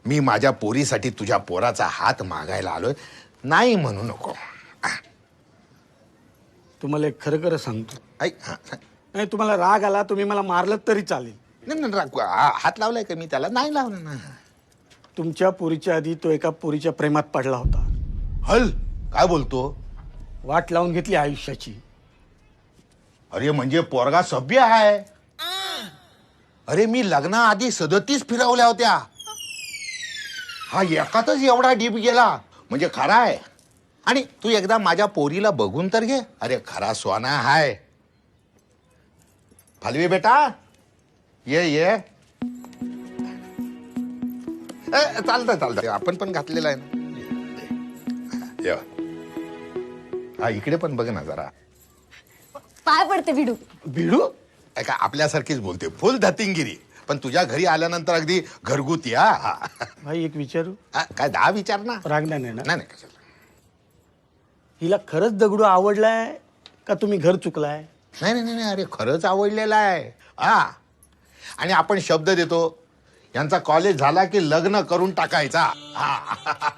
मी माझ्या पोरीसाठी तुझ्या पोराचा हात मागायला आलोय, नाही म्हणू नको. तुम्हाला एक खरं खरं सांगतो. ऐक, हा, नाही तुम्हाला राग आला तुम्ही मला मारलं तरी चालेल. नाही नाही, हात लावलाय का मी त्याला? नाही लावला ना. तुमच्या पोरीच्या आधी तो एका पोरीच्या प्रेमात पडला होता. हल, काय बोलतो? वाट लावून घेतली आयुष्याची. अरे म्हणजे पोरगा सभ्य आहे. अरे मी लग्नाआधी 37 फिरवल्या होत्या. हा एकातच एवढा डीप गेला म्हणजे खरा आहे. आणि तू एकदा माझ्या पोरीला बघून तर घे. अरे खरा सोना हाय. फालवी बेटा, ये ये. चालतंय चालतंय, आपण पण घातलेला आहे ना. ये. हा इकडे पण बघ ना जरा. पाय पडते भिडू. भिडू? का आपल्यासारखीच बोलते, फुल धतिंगिरी. पण तुझ्या घरी आल्यानंतर अगदी घरगुती. हा भाई एक विचारू? काय 10 विचार ना. राग नाही ना? नाही नाही, कशाला. हिला खरंच दगडू आवडलाय का तुम्ही घर चुकलाय? नाही नाही नाही, अरे खरंच आवडलेला आहे. हा, आणि आपण शब्द देतो यांचा कॉलेज झाला की लग्न करून टाकायचा. हा